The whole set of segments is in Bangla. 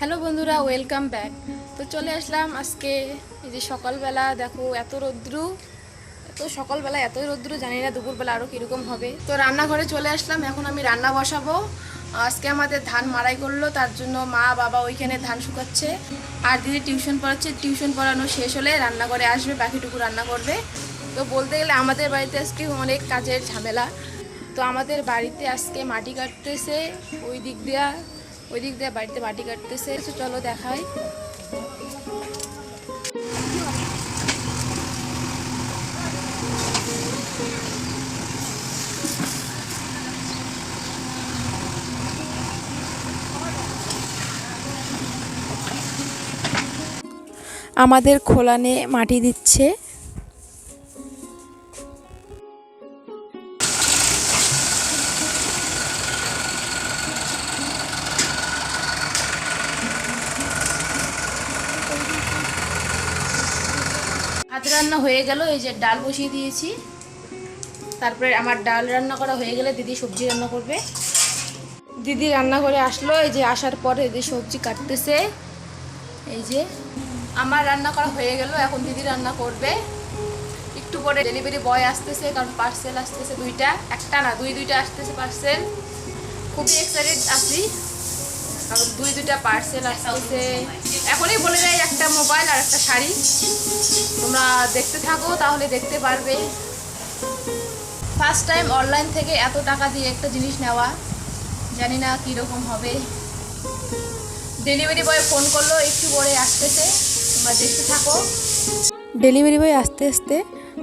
হ্যালো বন্ধুরা, ওয়েলকাম ব্যাক। তো চলে আসলাম আজকে এই যে সকালবেলা। দেখো এত রৌদ্র, এত সকালবেলা এত রৌদ্র, জানি না দুপুরবেলা আরও কীরকম হবে। তো রান্নাঘরে চলে আসলাম, এখন আমি রান্না বসাবো। আজকে আমাদের ধান মাড়াই করলো, তার জন্য মা বাবা ওইখানে ধান শুকাচ্ছে, আর দিদি টিউশন পড়াচ্ছে। টিউশন পড়ানো শেষ হলে রান্নাঘরে আসবে, বাকিটুকু রান্না করবে। তো বলতে গেলে আমাদের বাড়িতে আজকে অনেক কাজের ঝামেলা। তো আমাদের বাড়িতে আজকে মাটি কাটতেছে, ওই দিক দিয়ে বাড়িতে মাটি কাটতেছে। চলো দেখাই। আমাদের খোলানে মাটি দিচ্ছে। ভাত রান্না হয়ে গেল, এই যে ডাল বসিয়ে দিয়েছি। তারপরে আমার ডাল রান্না করা হয়ে গেলে দিদি সবজি রান্না করবে। দিদি রান্না করে আসলো, এই যে আসার পরে দিদি সবজি কাটতেছে। এই যে আমার রান্না করা হয়ে গেল, এখন দিদি রান্না করবে। একটু পরে ডেলিভারি বয় আসতেছে, কারণ পার্সেল আসতেছে দুইটা, একটা না দুইটা আসতেছে পার্সেল। খুবই এক্সাইটেড আছি, কারণ দুইটা পার্সেল আসতেছে। এখনই বলে দেয়, একটা মোবাইল আর একটা শাড়ি। তোমরা দেখতে থাকো, তাহলে দেখতে পারবে। ফার্স্ট টাইম অনলাইন থেকে এত টাকা দিয়ে একটা জিনিস নেওয়া, জানি না কীরকম হবে। ডেলিভারি বয় ফোন করলো, একটু পরে আসতেছে, তোমরা দেখতে থাকো। ডেলিভারি বয় আসতে আসতে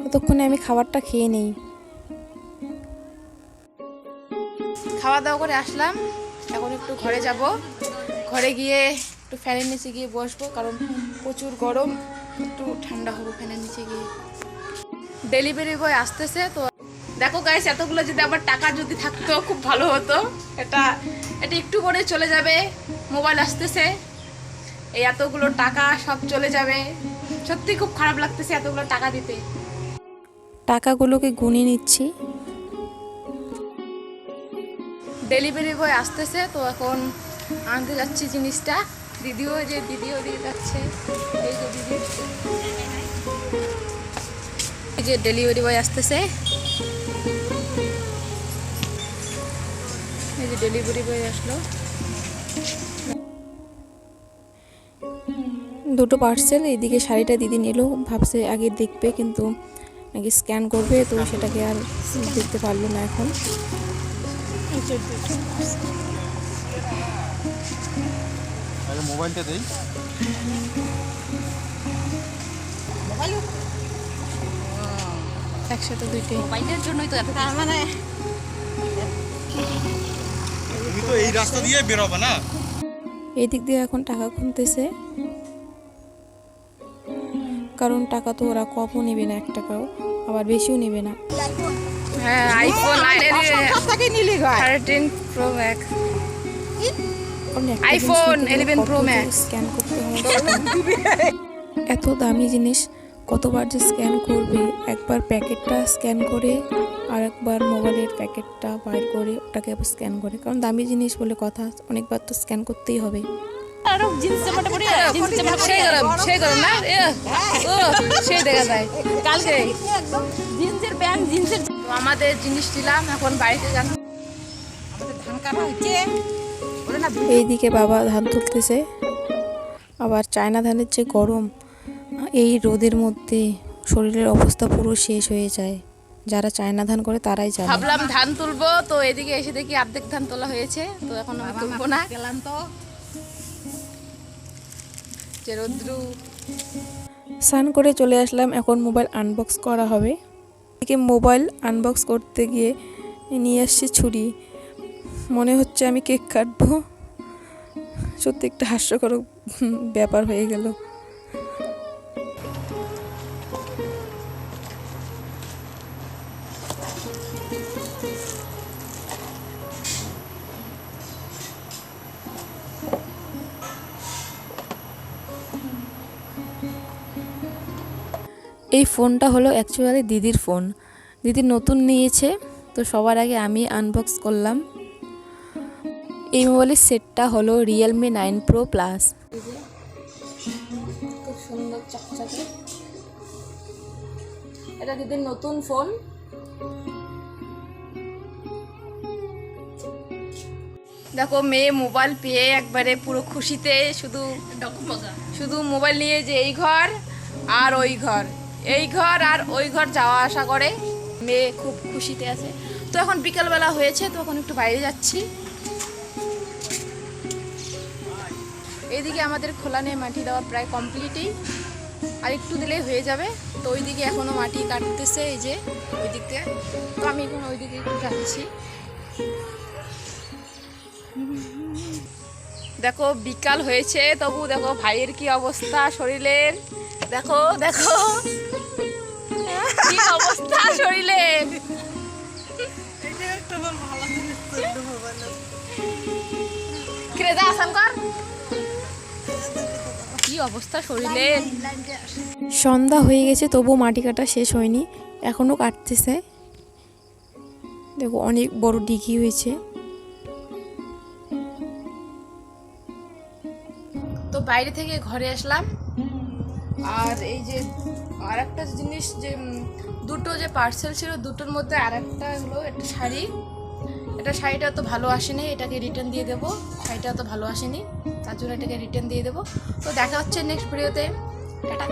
ততক্ষণে আমি খাবারটা খেয়ে নেই। খাওয়া দাওয়া করে আসলাম, এখন একটু ঘরে যাব। ঘরে গিয়ে একটু ফ্যানের নিচে গিয়ে বসবো, কারণ প্রচুর গরম, একটু ঠান্ডা হবো ফ্যানের নিচে গিয়ে। ডেলিভারি বয় আসতেছে। তো দেখো গাইস, এতগুলো যদি আমার টাকা যদি থাকতো খুব ভালো হতো। এটা একটু পরে চলে যাবে। মোবাইল আসতেছে, এই এতগুলো টাকা সব চলে যাবে। সত্যি খুব খারাপ লাগতেছে এতগুলো টাকা দিতে। টাকাগুলোকে গুনে নিচ্ছি। ডেলিভারি বয় আসতেছে, তো এখন আনতে যাচ্ছি জিনিসটা। দিদিও দিয়ে যাচ্ছে। এই যে দিদি, এই যে ডেলিভারি বয় আসতেছে। এই যে ডেলিভারি বয় আসলো, দুটো পার্সেল। এইদিকে শাড়িটা দিদি নিল, ভাবছে আগে দেখবে, কিন্তু নাকি স্ক্যান করবে, তো সেটাকে আর দেখতে পারলো না। এখন মোবাইলটা দেই। একসাথে দুইটাই মোবাইলের জন্যই তো এত, তার মানে তুমি তো এই রাস্তা দিয়ে বেরোবে না। এই দিক দিয়ে এখন টাকা গুনতেছে, কারণ টাকা তো ওরা কমও নেবে না, 1 টাকাও, আবার বেশিও নেবে না। হ্যাঁ, iPhone 13 pro max, iPhone 11 pro max scan করতে হবে। এত দামি জিনিস কতবার যে স্ক্যান করবে। একবার প্যাকেটটা স্ক্যান করে, আর একবার মোবাইলের প্যাকেটটা বাইর করে ওটাকে আবার স্ক্যান করে, কারণ দামি জিনিস বলে কথা, অনেকবার তো স্ক্যান করতেই হবে। সেই গরম না, সেই দেখা যায় কালকে জিন্সের প্যান্ট, জিন্সের। আমাদের জিনিস দিলাম, এখন বাড়িতে যান। আমাদের ধান কাটা হচ্ছে। এইদিকে বাবা ধান তুলতেছে। আবার চায়না ধানের যে গরম, এই রোদের মধ্যে শরীরের অবস্থা পুরো শেষ হয়ে যায়। যারা চায়না ধান করে তারাই জানে। ভাবলাম ধান তুলবো, তো এদিকে এসে দেখি অর্ধেক ধান তোলা হয়েছে, তো এখন আমি তুলবো না। গেলাম তো যে রোদ্রু। স্নান করে চলে আসলাম, এখন মোবাইল আনবক্স করা হবে। এদিকে মোবাইল আনবক্স করতে গিয়ে নিয়ে আসছি ছুরি। মনে হচ্ছে আমি কেক কাটবো। সত্যি একটা হাস্যকর ব্যাপার হয়ে গেল। এই ফোনটা হলো অ্যাকচুয়ালি দিদির ফোন। দিদি নতুন নিয়েছে, তো সবার আগে আমি আনবক্স করলাম। এই মোবাইলের সেটটা হলো রিয়েলমি 9 প্রো প্লাস। খুব সুন্দর চকচকে, এটা দিদির নতুন ফোন। দেখো মেয়ে মোবাইল পেয়ে একবারে পুরো খুশিতে, শুধু মোবাইল নিয়ে যে এই ঘর আর ওই ঘর, এই ঘর আর ওই ঘর যাওয়া আসা করে। মেয়ে খুব খুশিতে আছে। তো এখন বিকালবেলা হয়েছে, তো এখন একটু বাইরে যাচ্ছি। এইদিকে আমাদের খোলা নিয়ে মাটি দেওয়া প্রায় কমপ্লিটই, আর একটু দিলেই হয়ে যাবে। তো ওইদিকে এখনও মাটি কাটতেছে, এই যে ওই দিক থেকে। তো আমি এখন ওইদিকে একটু যাচ্ছি। দেখো বিকাল হয়েছে, তবু দেখো ভাইয়ের কি অবস্থা শরীরের, দেখো দেখো কি অবস্থা শরীরের। কিরে যা আসান কর, কি অবস্থা শরীরের। সন্ধ্যা হয়ে গেছে, তবু মাটি কাটা শেষ হয়নি, এখনো কাটতেছে। দেখো অনেক বড় ডিগি হয়েছে। তো বাইরে থেকে ঘরে আসলাম, আর এই যে আর একটা জিনিস, যে দুটো যে পার্সেল ছিল, দুটোর মধ্যে আর একটা হলো একটা শাড়ি। এটা শাড়িটা তো ভালো আসেনি, এটাকে রিটার্ন দিয়ে দেবো। শাড়িটা তো ভালো আসেনি, তার জন্য এটাকে রিটার্ন দিয়ে দেবো। তো দেখা হচ্ছে নেক্সট ভিডিওতে। টাটা।